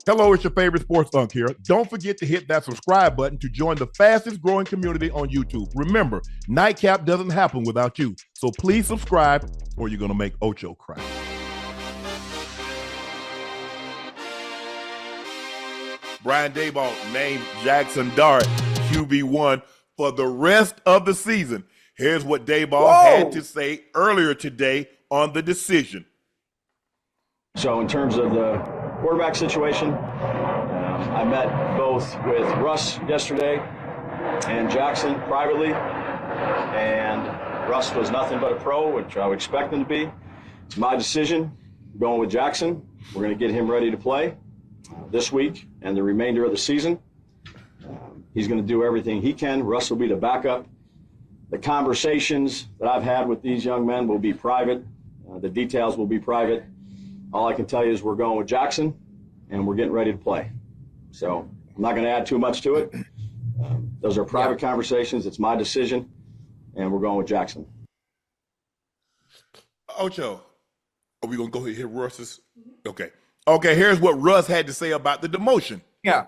Hello, it's your favorite sports Unc here. Don't forget to hit that subscribe button to join the fastest growing community on YouTube. Remember, Nightcap doesn't happen without you. So please subscribe or you're going to make Ocho cry. Brian Daboll named Jaxson Dart QB1 for the rest of the season. Here's what Daboll had to say earlier today on the decision. So in terms of the quarterback situation, I met both with Russ yesterday and Jaxson privately, and Russ was nothing but a pro, which I would expect him to be. It's my decision, going with Jaxson. We're going to get him ready to play this week and the remainder of the season. He's going to do everything he can. Russ will be the backup. The conversations that I've had with these young men will be private. The details will be private. All I can tell you is we're going with Jaxson, and we're getting ready to play. So I'm not going to add too much to it. Those are private conversations. It's my decision, and we're going with Jaxson. Ocho, are we going to go ahead and hit Russ's? Okay. Okay, here's what Russ had to say about the demotion. Yeah.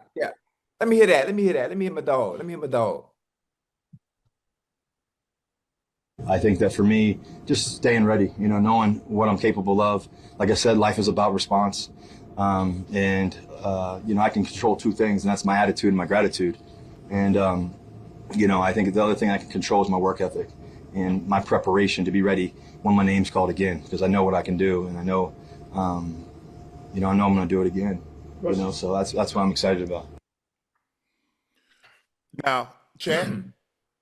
Let me hear that. Let me hit my dog. I think that for me, just staying ready, knowing what I'm capable of. Like I said, life is about response. I can control two things, and that's my attitude and my gratitude. And, I think the other thing I can control is my work ethic and my preparation to be ready when my name's called again, because I know what I can do, and I know, I'm going to do it again. So that's what I'm excited about. Now, Chad,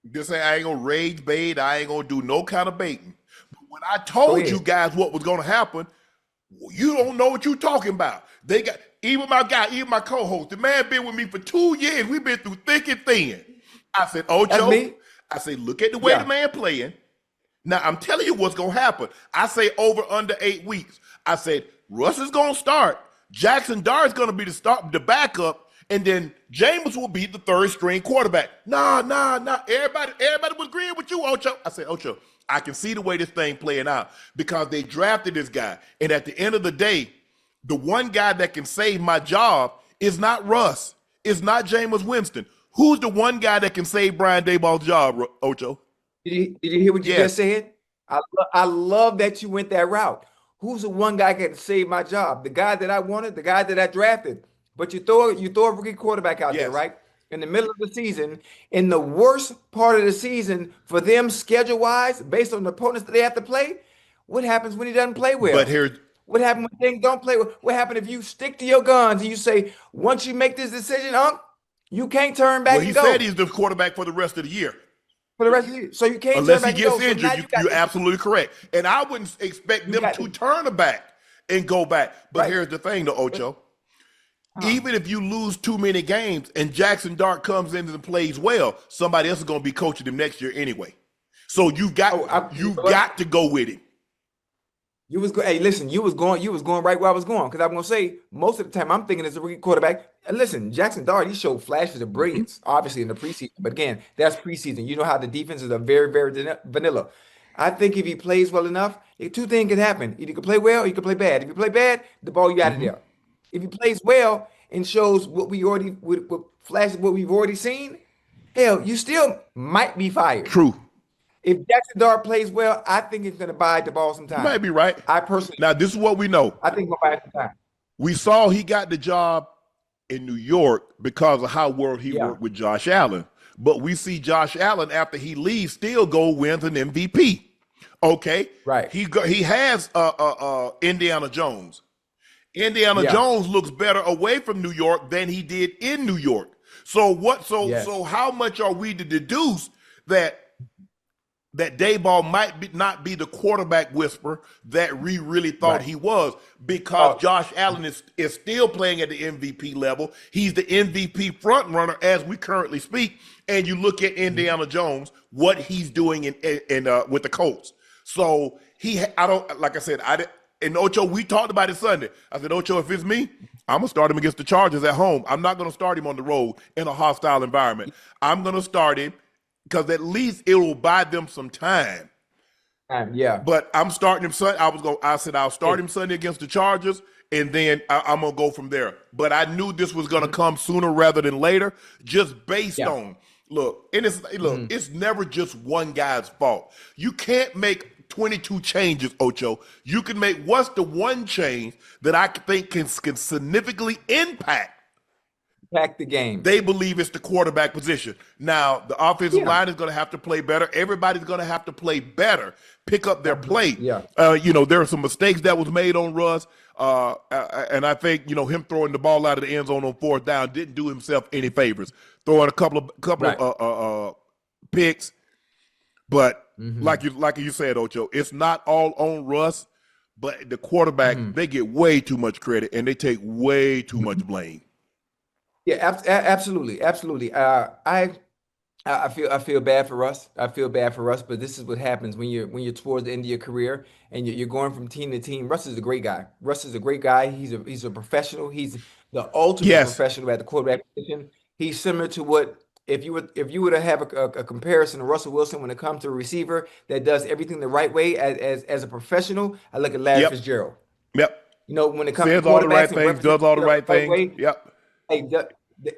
this I ain't gonna rage bait. I ain't gonna do no kind of baiting. But when I told you guys what was gonna happen, you don't know what you're talking about. They got even my co-host. The man been with me for 2 years. We've been through thick and thin. I said, Ocho, I say, look at the way the man playing. Now I'm telling you what's gonna happen. I say over under 8 weeks. I said Russ is gonna start. Jaxson Dart is gonna be the backup. And then James will be the third string quarterback. Nah. Everybody was agreeing with you, Ocho. I said, Ocho, I can see the way this thing playing out because they drafted this guy. And at the end of the day, the one guy that can save my job is not Russ. It's not Jameis Winston. Who's the one guy that can save Brian Daboll's job, Ocho? Did you hear what you just said? I love that you went that route. Who's the one guy that can save my job? The guy that I wanted, the guy that I drafted. But you throw a rookie quarterback out there, right? In the middle of the season, in the worst part of the season for them schedule-wise, based on the opponents that they have to play, what happens when he doesn't play well? What happens when things don't play well? What happens if you stick to your guns and you say, once you make this decision, Unc, you can't turn back and go? Well, he said he's the quarterback for the rest of the year. For the rest of the year. So you can't unless turn back he gets and go. injured, you're absolutely correct. And I wouldn't expect them to turn back and go back. But here's the thing, though, Ocho. Even if you lose too many games and Jaxson Dart comes in and plays well, somebody else is going to be coaching him next year anyway. So you got to go with him. Hey, listen, you was going right where I was going, because I'm going to say most of the time I'm thinking as a rookie quarterback. And listen, Jaxson Dart, he showed flashes of brilliance, obviously in the preseason. But again, that's preseason. You know how the defenses are very, very vanilla. I think if he plays well enough, two things can happen. Either he can play well or he can play bad. If you play bad, the ball you out of there. If he plays well and shows what we've already seen, hell, you still might be fired. True. If Jaxson Dart plays well, I think he's going to buy the ball some time. You might be right. I personally. Now, this is what we know. I think he'll buy it some time. We saw he got the job in New York because of how well he worked with Josh Allen. But we see Josh Allen, after he leaves, still go wins an MVP. Okay? Right. He has Indiana Jones. Indiana Jones looks better away from New York than he did in New York. So how much are we to deduce that Daboll might not be the quarterback whisperer that we really thought he was, because Josh Allen is still playing at the MVP level. He's the MVP front runner as we currently speak. And you look at Indiana Jones, what he's doing with the Colts. So and Ocho, we talked about it Sunday. I said, Ocho, if it's me, I'm going to start him against the Chargers at home. I'm not going to start him on the road in a hostile environment. I'm going to start him because at least it will buy them some time. Yeah. But I'm starting him Sunday. I said I'll start him Sunday against the Chargers, and then I'm gonna go from there. But I knew this was gonna come sooner rather than later, just based on it's never just one guy's fault. You can't make 22 changes, Ocho. You can make what's the one change that I think can significantly impact the game. They believe it's the quarterback position. Now, the offensive line is going to have to play better. Everybody's going to have to play better, pick up their play. Yeah. There are some mistakes that was made on Russ, and I think him throwing the ball out of the end zone on 4th down didn't do himself any favors. Throwing a couple of picks, but like you said, Ocho, it's not all on Russ, but the quarterback they get way too much credit and they take way too much blame. Yeah, absolutely. I feel bad for Russ. But this is what happens when you're towards the end of your career and you're going from team to team. Russ is a great guy. He's a professional. He's the ultimate professional at the quarterback position. He's similar to what if you were to have a comparison to Russell Wilson when it comes to a receiver that does everything the right way as a professional. I look at Larry Fitzgerald. Yep. When it comes says to all the right quarterbacks things, does all the right things. Way, yep.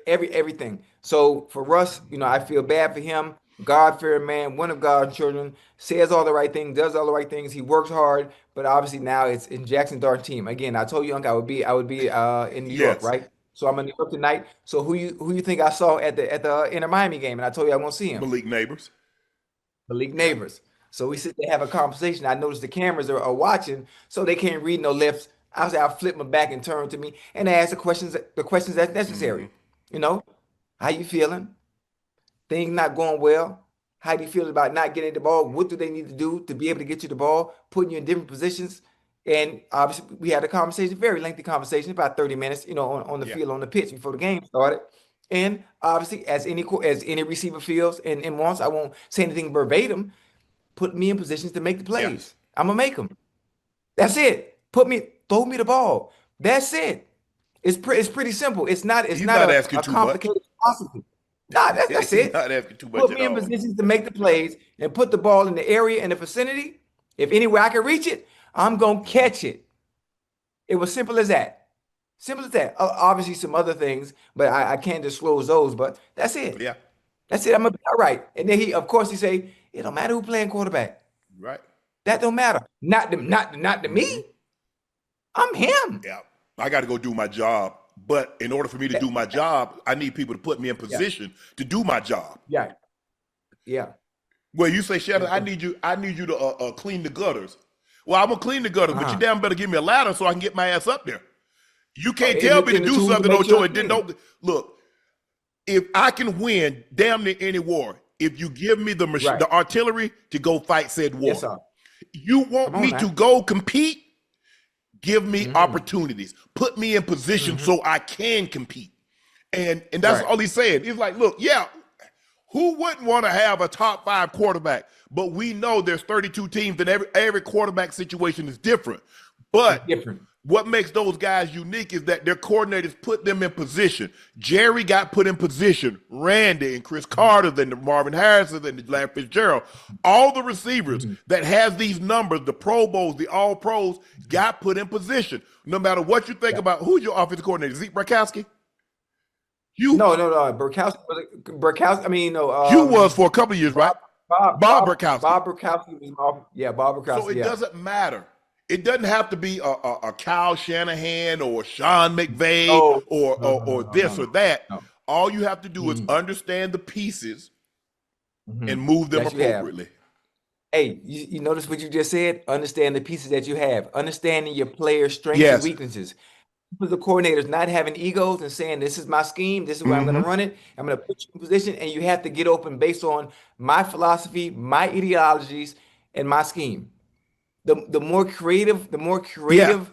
Everything. So for Russ, I feel bad for him. God-fearing man, one of God's children, says all the right things, does all the right things. He works hard, but obviously now it's in Jaxson Dart team. Again, I told you, Unc, I would be in New York, right? So I'm in New York tonight. So who you think I saw at the Inter Miami game? And I told you I won't see him. Malik Neighbors. So we sit there have a conversation. I notice the cameras are watching, so they can't read no lips. I'll flip my back and turn to me and ask the questions that's necessary. How you feeling? Things not going well. How do you feel about not getting the ball? What do they need to do to be able to get you the ball, putting you in different positions? And obviously, we had a conversation, very lengthy conversation, about 30 minutes, on the field, on the pitch before the game started. And obviously, as any receiver feels and wants, I won't say anything verbatim, put me in positions to make the plays. I'm going to make them. That's it. Throw me the ball. That's it. It's pretty simple. It's not a complicated philosophy. Nah, that's it. Not asking too much. Put me in positions to make the plays and put the ball in the area in the vicinity. If anywhere I can reach it, I'm gonna catch it. It was simple as that. Obviously, some other things, but I can't disclose those. But that's it. Yeah, that's it. I'm gonna be all right. And then he say, it don't matter who playing quarterback. Right. That don't matter. Not to me. I'm him. Yeah. I got to go do my job. But in order for me to do my job, I need people to put me in position to do my job. Yeah. Yeah. Well, you say, Shannon, I need you to clean the gutters. Well, I'm going to clean the gutters, but you damn better give me a ladder so I can get my ass up there. You can't tell me to do something, Ocho, and then don't. Look, if I can win damn near any war, if you give me the artillery to go fight said war, you want me to go compete? Give me opportunities. Put me in position so I can compete. And that's all he's saying. He's like, look, who wouldn't want to have a top 5 quarterback? But we know there's 32 teams and every quarterback situation is different. But what makes those guys unique is that their coordinators put them in position. Jerry got put in position. Randy and Chris Carter, then the Marvin Harrison, and the Larry Fitzgerald. All the receivers that has these numbers, the Pro Bowls, the All Pros, got put in position. No matter what you think about, who's your offensive coordinator? Zeke Burkowski? No. Burkowski. I mean, no. You was for a couple of years, right? Bob Burkowski. Bob Burkowski was Bob Burkowski. So it doesn't matter. It doesn't have to be a Kyle Shanahan or Sean McVay or this or that. No. All you have to do is understand the pieces and move them appropriately. Hey, you notice what you just said? Understand the pieces that you have. Understanding your players' strengths and weaknesses. The coordinators not having egos and saying, this is my scheme, this is where I'm going to run it. I'm going to put you in position, and you have to get open based on my philosophy, my ideologies, and my scheme. The more creative coordinators,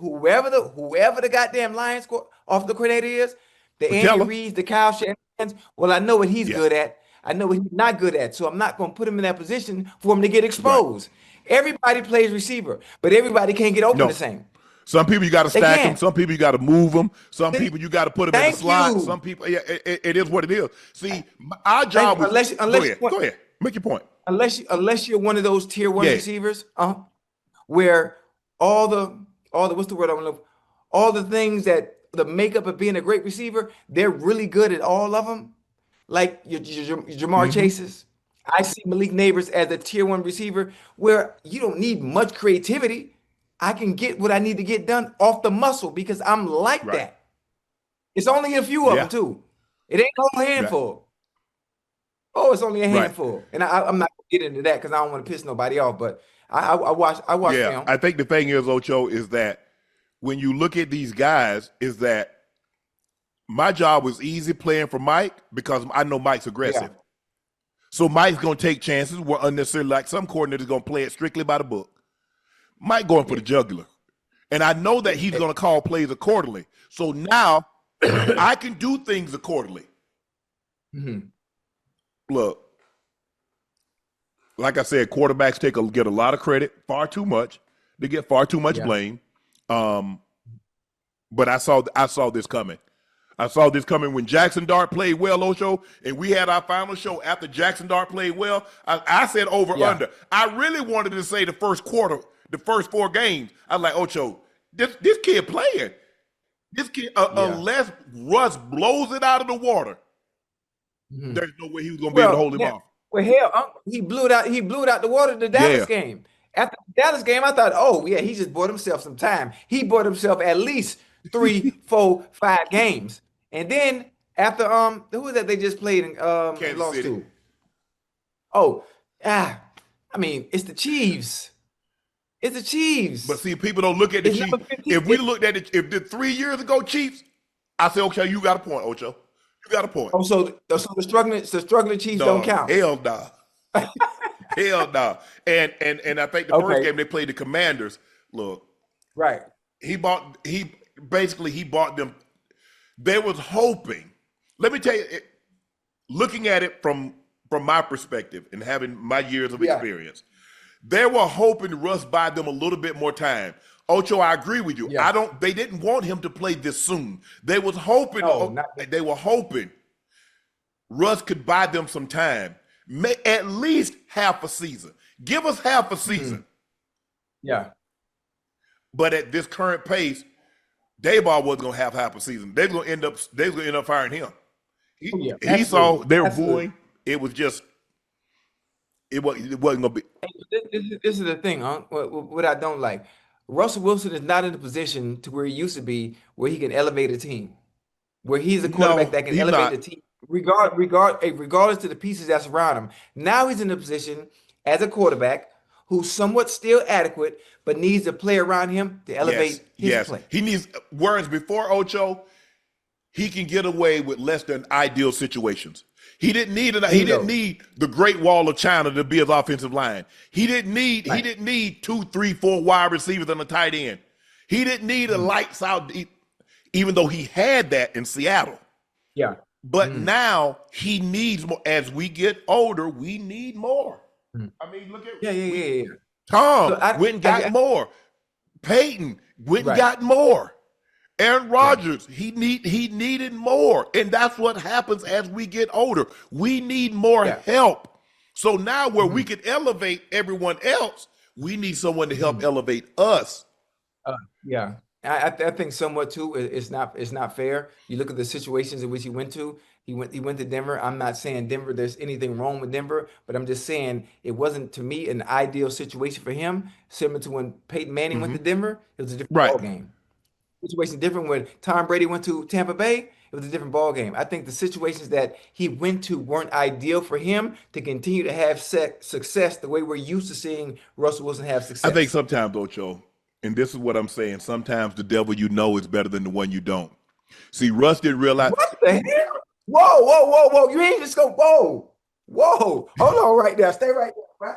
whoever the goddamn Lions off the coordinator is, the Andy Reeds, the Kyle Shanahans, well, I know what he's good at. I know what he's not good at. So I'm not going to put him in that position for him to get exposed. Right. Everybody plays receiver, but everybody can't get open the same. Some people you got to stack them. Some people you got to move them. Some people you got to put them in the slot. Some people, it is what it is. See, our job was. Go ahead. Make your point. Unless you're one of those tier 1 receivers, where all the all the what's the word I want to look, all the things that the makeup of being a great receiver, they're really good at all of them. Like your Jamar Mm-hmm. Chases. I see Malik Neighbors as a tier one receiver where you don't need much creativity. I can get what I need to get done off the muscle because I'm like Right. that. It's only a few of them Yeah. too. It ain't a whole Right. handful. Oh, it's only a Right. handful. And I'm not gonna get into that because I don't want to piss nobody off. But I watch Yeah. film. I think the thing is, Ocho, is that when you look at these guys, is that my job was easy playing for Mike because I know Mike's aggressive. Yeah. So Mike's going to take chances where unnecessarily, like some coordinators going to play it strictly by the book. Mike going for the jugular. And I know that he's going to call plays accordingly. So now I can do things accordingly. Mhm. Look, like I said, quarterbacks get a lot of credit, far too much. They get far too much Yeah. blame. But I saw this coming. I saw this coming when Jaxson Dart played well, Ocho, and we had our final show after Jaxson Dart played well. I said over under. I really wanted to say the first quarter, the first 4 games. I was like, Ocho, this kid playing. This kid, unless Russ blows it out of the water, there's no way he was going to be able to hold him off. Well, hell, he blew it out. He blew it out the water the Dallas game. After the Dallas game, I thought, oh yeah, he just bought himself some time. He bought himself at least 3, 4, 5 games. And then after who was that they just played and lost City. to? Oh, I mean, it's the Chiefs. It's the Chiefs. But see, people don't look at the Chiefs. If we looked at it, if the 3 years ago Chiefs, I say, okay, you got a point, Ocho. You got a point. Oh, so the struggling Chiefs don't count. Hell no. Hell no. And I think the first game they played the Commanders. Look, right. He bought them. They was hoping. Let me tell you, looking at it from my perspective and having my years of experience, they were hoping Russ buy them a little bit more time. Ocho, I agree with you. Yeah. They didn't want him to play this soon. They was hoping. They were hoping Russ could buy them some time, at least half a season. Give us half a season. Yeah. But at this current pace, Daboll wasn't gonna have half a season. They were gonna end up firing him. He saw they were booing. It was just it wasn't gonna be. This is the thing, huh? What I don't like. Russell Wilson is not in a position to where he used to be, where he can elevate a team, where he's a quarterback that can elevate the team, regardless to the pieces that surround him. Now he's in a position as a quarterback who's somewhat still adequate, but needs a play around him to elevate his play. He needs, whereas before Ocho, he can get away with less than ideal situations. He didn't need the Great Wall of China to be his offensive line. He didn't need 2, 3, 4 wide receivers and a tight end. He didn't need a lights out, even though he had that in Seattle. Yeah. But now he needs more. As we get older, we need more. I mean, look at Tom went and got more. Peyton went and got more. Aaron Rodgers, he needed more. And that's what happens as we get older. We need more help. So now where we can elevate everyone else, we need someone to help elevate us. I think somewhat too. It's not fair. You look at the situations in which he went to. He went to Denver. I'm not saying Denver. There's anything wrong with Denver, but I'm just saying it wasn't to me an ideal situation for him. Similar to when Peyton Manning went to Denver, it was a different ball game. Situation different when Tom Brady went to Tampa Bay. It was a different ball game. I think the situations that he went to weren't ideal for him to continue to have success the way we're used to seeing Russell Wilson have success. I think sometimes, Ocho, and this is what I'm saying, sometimes the devil you know is better than the one you don't. See, Russ didn't realize. What the hell? Whoa. You ain't just go, whoa. Hold on right there. Stay right there,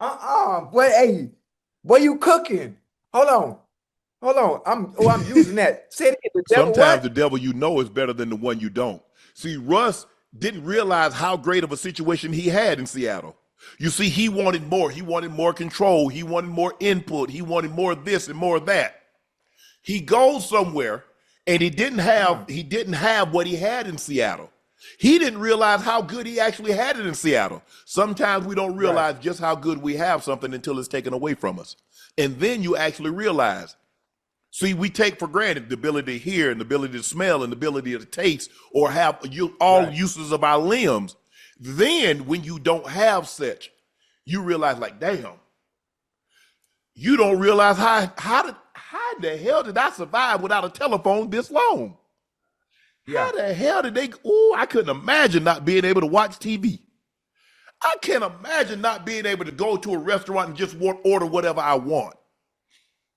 right? Boy, you cooking. Hold on. I'm using that. Say it again. The devil sometimes the devil you know is better than the one you don't. See, Russ didn't realize how great of a situation he had in Seattle. You see, he wanted more. He wanted more control. He wanted more input. He wanted more of this and more of that. He goes somewhere and he didn't have what he had in Seattle. He didn't realize how good he actually had it in Seattle. Sometimes we don't realize just how good we have something until it's taken away from us. And then you actually realize. See, we take for granted the ability to hear and the ability to smell and the ability to taste or have all uses of our limbs. Then when you don't have such, you realize like, damn, you don't realize how the hell did I survive without a telephone this long? Yeah. How the hell did I couldn't imagine not being able to watch TV. I can't imagine not being able to go to a restaurant and just order whatever I want.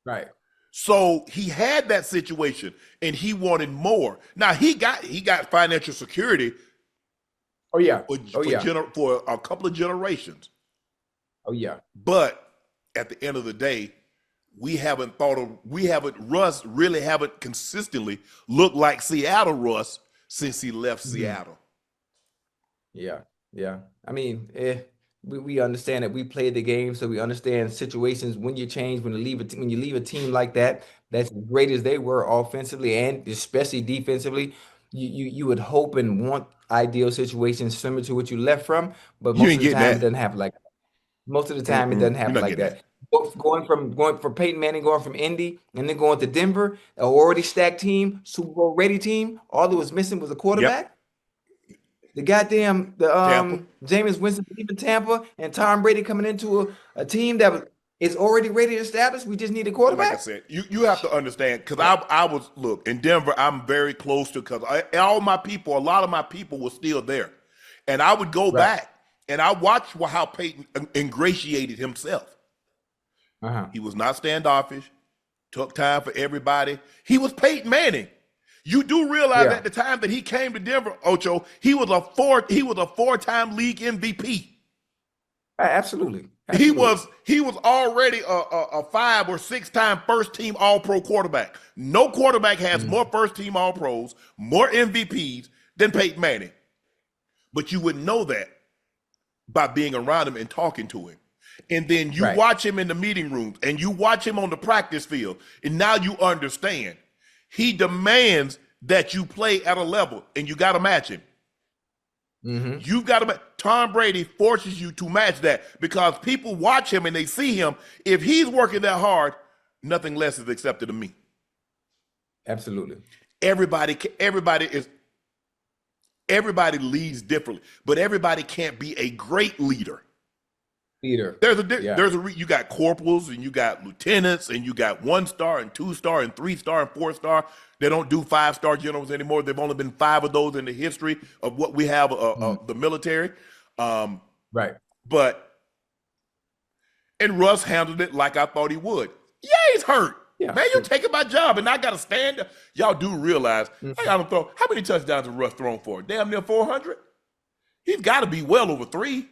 Right. So he had that situation and he wanted more. Now he got financial security. Oh yeah. For a couple of generations. Oh yeah. But at the end of the day, Russ really haven't consistently looked like Seattle Russ since he left Seattle. Yeah. Yeah. I mean, we understand that we played the game, so we understand situations when you change, when you leave a team like that, that's as great as they were offensively and especially defensively. You would hope and want ideal situations similar to what you left from, but most of the time it doesn't happen like that. Most of the time it doesn't happen like that. Going from Peyton Manning, going from Indy and then going to Denver, an already stacked team, Super Bowl ready team, all that was missing was a quarterback. Yep. The Jameis Winston leaving Tampa and Tom Brady coming into a team that is already ready to establish. We just need a quarterback. Like I said, you have to understand, because I was, look, in Denver, I'm very close to, because a lot of my people were still there. And I would go back and I watched how Peyton ingratiated himself. He was not standoffish, took time for everybody. He was Peyton Manning. You do realize at the time that he came to Denver, Ocho, he was a four-time league MVP. Absolutely. He was already a 5 or 6-time first-team All-Pro quarterback. No quarterback has more first-team All-Pros, more MVPs than Peyton Manning. But you wouldn't know that by being around him and talking to him. And then you watch him in the meeting rooms and you watch him on the practice field, and now you understand. He demands that you play at a level, and you got to match him. You've got to. Tom Brady forces you to match that, because people watch him and they see him. If he's working that hard, nothing less is accepted of me. Absolutely. Everybody leads differently, but everybody can't be a great leader. You got corporals and you got lieutenants and you got 1-star and 2-star and 3-star and 4-star. They don't do 5-star generals anymore. There've only been 5 of those in the history of what we have of the military. And Russ handled it like I thought he would. Yeah, he's hurt. Yeah. Man, you're taking my job and I got to stand up. Y'all do realize I got to throw. How many touchdowns has Russ thrown for? Damn near 400? He's got to be well over 3.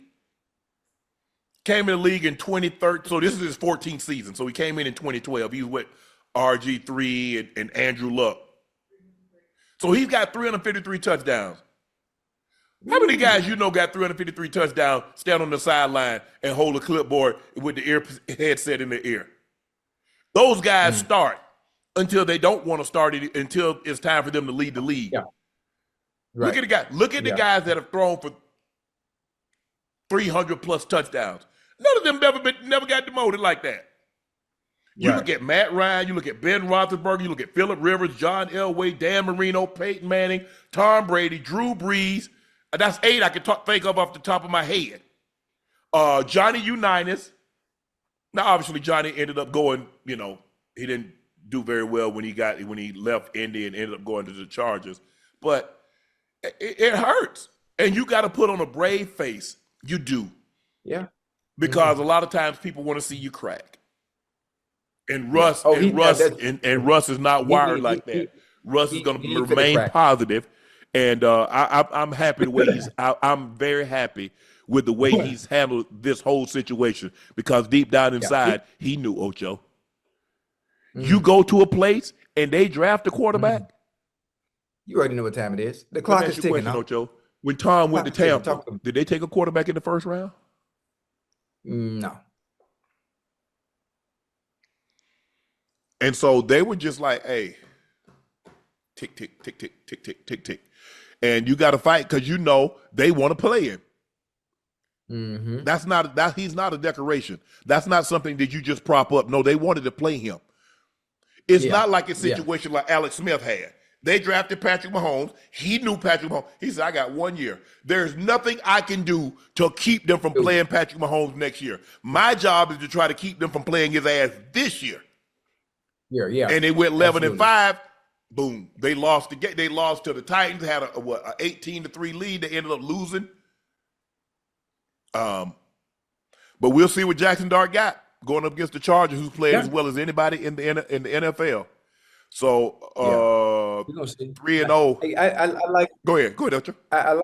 Came in the league in 2013. So this is his 14th season. So he came in 2012. He was with RG3 and Andrew Luck. So he's got 353 touchdowns. How many guys you know got 353 touchdowns, stand on the sideline and hold a clipboard with the headset in their ear? Those guys start until they don't want to start it, until it's time for them to lead the league. Yeah. Right. Look at the guy. Look at the guys that have thrown for 300 plus touchdowns. None of them never got demoted like that. You look at Matt Ryan, you look at Ben Roethlisberger, you look at Phillip Rivers, John Elway, Dan Marino, Peyton Manning, Tom Brady, Drew Brees. That's 8 I can think of off the top of my head. Johnny Unitas. Now, obviously, Johnny ended up going, he didn't do very well when he left Indy and ended up going to the Chargers. But it hurts. And you got to put on a brave face. You do. Yeah. Because a lot of times people want to see you crack. And Russ Russ is not wired like that. Russ is going to remain positive. And I'm happy the way I'm very happy with the way he's handled this whole situation, because deep down inside, he knew, Ocho. You go to a place and they draft a quarterback. You already know what time it is. The clock is ticking. Ocho. When Tom went to Tampa, did they take a quarterback in the first round? No. And so they were just like, hey, tick, tick, tick, tick, tick, tick, tick, tick. and you got to fight because you know they want to play him. Mm-hmm. He's not a decoration. That's not something that you just prop up. No, they wanted to play him. It's not like a situation like Alex Smith had. They drafted Patrick Mahomes. He knew Patrick Mahomes. He said, I got 1 year. There's nothing I can do to keep them from playing Patrick Mahomes next year. My job is to try to keep them from playing his ass this year. Yeah. And they went 11-5. Boom. They lost the game. They lost to the Titans, had a 18-3 lead. They ended up losing. But we'll see what Jaxson Dart got going up against the Chargers, who's played as well as anybody in the NFL. So 3-0. I like. Go ahead, Ocho. I like.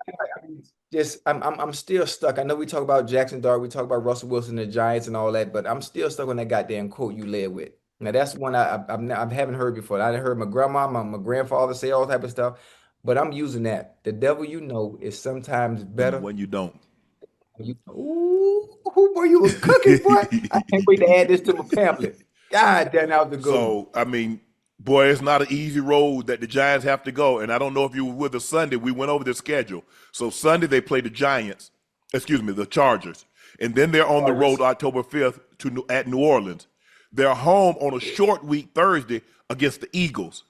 I'm still stuck. I know we talk about Jaxson Dart, we talk about Russell Wilson, the Giants, and all that, but I'm still stuck on that goddamn quote you led with. Now that's one I haven't heard before. I heard my grandma, my grandfather say all type of stuff, but I'm using that. The devil you know is sometimes better when you don't. Boy, you was cooking, boy. I can't wait to add this to my pamphlet. God damn, that was a good one. So, I mean, boy, it's not an easy road that the Giants have to go. And I don't know if you were with us Sunday. We went over the schedule. So Sunday they play the Chargers. And then they're on the road October 5th at New Orleans. They're home on a short week Thursday against the Eagles.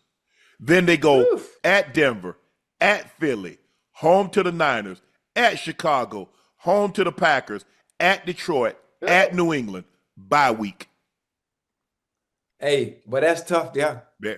Then they go at Denver, at Philly, home to the Niners, at Chicago, home to the Packers, at Detroit, at New England, bye week. Hey, but that's tough, yeah. Yeah.